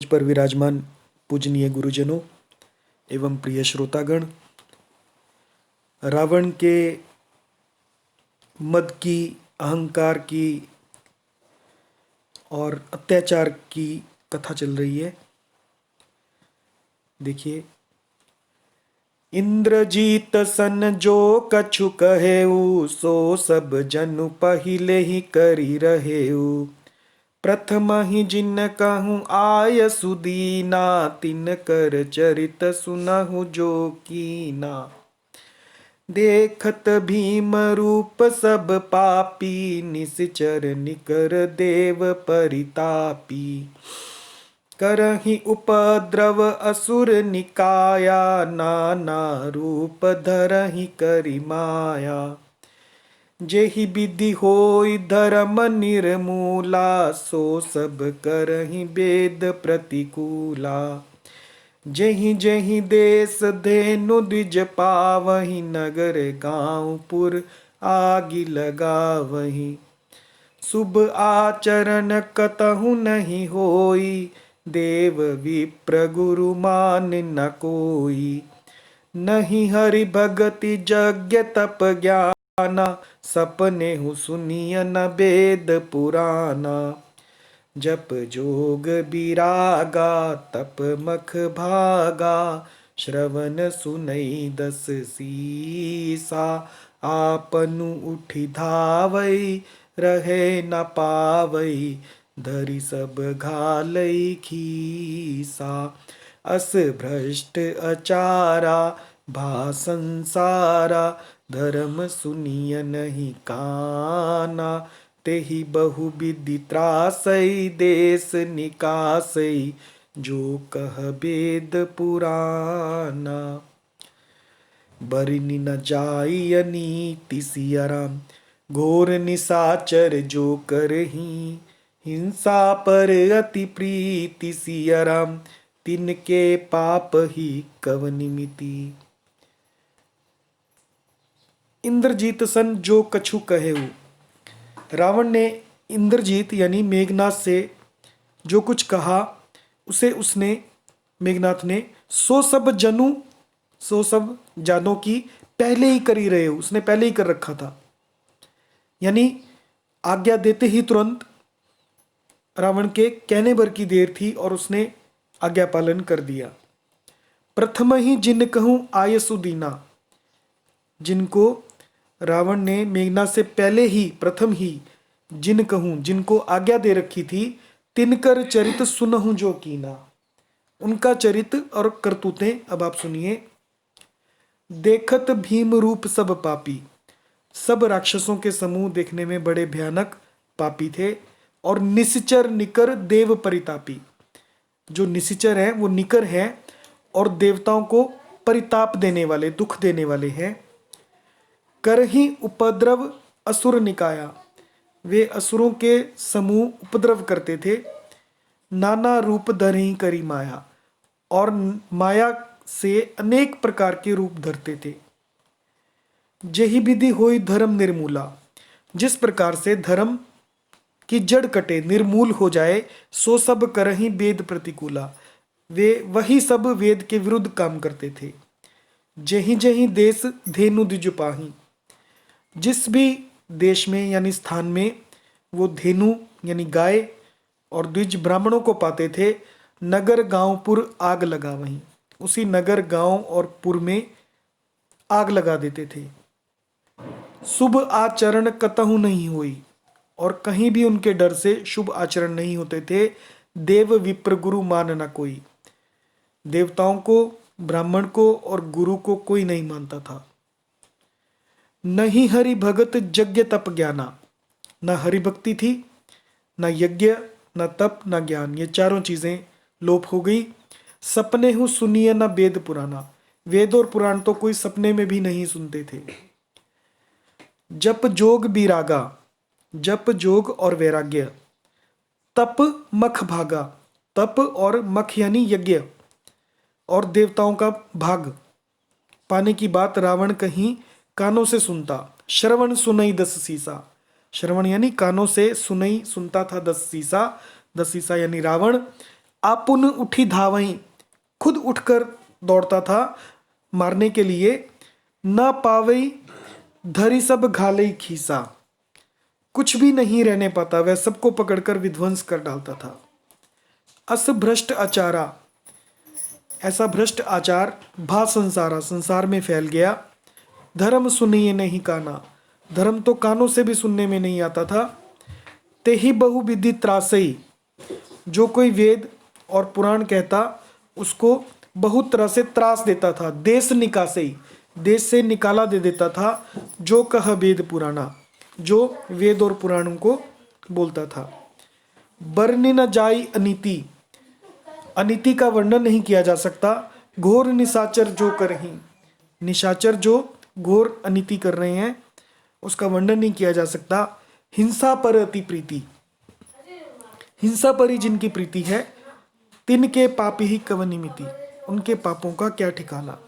मुझ पर विराजमान पूजनीय गुरुजनों एवं प्रिय श्रोतागण, रावण के मद की, अहंकार की और अत्याचार की कथा चल रही है। देखिए, इंद्रजीत सन जो कछु कहेऊ, सो सब जनु पहिले ही करी रहेऊ। प्रथम ही जिन कहूँ आय सुदीना, तिन कर चरित सुनहु जो कीना। देखत भीम रूप सब पापी, निश्चर निकर देव परितापी। करहि उपद्रव असुर निकाया, नाना रूप धरहि करि माया। जेहि विधि होई धर्म निर्मूला, सो सब करहि वेद प्रतिकूला। जेहि जेहि देश धेनु द्विज पावहि, नगर गाँव पुर आगि लगावहि। शुभ आचरण कतहु नहीं होई, देव विप्र गुरु मान न कोई। नहीं हरि भगति यज्ञ तप ज्ञाना, सपने हु सुनिय न वेद पुराना। जप जोग बिरागा, तप मख भागा, श्रवण सुनई दस सीसा। आपनु उठि धावई, रहे न पावई, धरि सब घालई खीसा। अस भ्रष्ट अचारा, भा संसारा, धर्म सुनिय नहीं काना। तेहि बहु विधि त्रासई, देश निकासई, जो कह वेद पुराना। बरनि न जाई नीति सिया राम, घोर निशाचर जो करही। हिंसा पर अति प्रीति सिया राम, तिनके पाप ही कवनि मिति। इंद्रजीत सन जो कछु कहेऊ। रावण ने इंद्रजीत यानी मेघनाथ से जो कुछ कहा, उसे उसने, मेघनाथ ने, सो सब जानों की पहले ही कर ही रहे हो, उसने पहले ही कर रखा था। यानी आज्ञा देते ही तुरंत रावण के कहने भर की देर थी और उसने आज्ञा पालन कर दिया। प्रथम ही जिन कहूँ आयसु दीना, जिनको रावण ने मेघनाथ से पहले ही, प्रथम ही, जिन कहूँ, जिनको आज्ञा दे रखी थी, तिनकर चरित सुनहु जो कीना, उनका चरित और करतूतें अब आप सुनिए। देखत भीम रूप सब पापी, सब राक्षसों के समूह देखने में बड़े भयानक पापी थे। और निश्चर निकर देव परितापी, जो निश्चर है वो निकर है और देवताओं को परिताप देने वाले, दुख देने वाले हैं। करहि उपद्रव असुर निकाया, वे असुरों के समूह उपद्रव करते थे। नाना रूप धरहि करी माया, और माया से अनेक प्रकार के रूप धरते थे। जेहि विधि होई धर्म निर्मूला, जिस प्रकार से धर्म की जड़ कटे, निर्मूल हो जाए, सो सब करहि वेद प्रतिकूला, वे वही सब वेद के विरुद्ध काम करते थे। जेहि जेहि देश धेनु द्विज पाही, जिस भी देश में यानी स्थान में वो धेनु यानी गाय और द्विज ब्राह्मणों को पाते थे, नगर गांव पुर आग लगा वहीं, उसी नगर गांव और पुर में आग लगा देते थे। शुभ आचरण कतहु नहीं हुई, और कहीं भी उनके डर से शुभ आचरण नहीं होते थे। देव विप्र गुरु मान न कोई, देवताओं को, ब्राह्मण को और गुरु को कोई नहीं मानता था। नहीं हरि भगत यज्ञ तप ज्ञाना, न हरि भक्ति थी, न यज्ञ, न तप, न ज्ञान, ये चारों चीजें लोप हो गई। सपने हूँ सुनिए न वेद पुराना, वेद और पुराण तो कोई सपने में भी नहीं सुनते थे। जप जोग बिरागा, जप जोग और वैराग्य। तप मख भागा, तप और मख यानी यज्ञ और देवताओं का भाग पाने की बात रावण कहीं कानों से सुनता। श्रवण सुनई दस सीसा, श्रवण यानी कानों से, सुनई सुनता था 10 सीसा, 10 सीसा यानी रावण। आपुन उठी धावई, खुद उठकर दौड़ता था मारने के लिए। ना पावई धरी सब घालई खीसा, कुछ भी नहीं रहने पाता, वह सबको पकड़कर विध्वंस कर डालता था। अस भ्रष्ट आचारा, ऐसा भ्रष्ट आचार भा संसारा, संसार में फैल गया। धर्म सुनिए नहीं काना, धर्म तो कानों से भी सुनने में नहीं आता था। ते ही बहुविधि त्रासई, जो कोई वेद और पुराण कहता उसको बहुत तरह से त्रास देता था। देश निकासई, देश से निकाला दे देता था। जो कह वेद पुराना, जो वेद और पुराणों को बोलता था। बरनी न जाई अनीति, अनीति का वर्णन नहीं किया जा सकता। घोर निशाचर जो करहीं, निशाचर जो घोर अनीति कर रहे हैं उसका वर्णन नहीं किया जा सकता। हिंसा पर अति प्रीति, हिंसा पर ही जिनकी प्रीति है। तिनके पाप ही कवनिमिति, उनके पापों का क्या ठिकाना।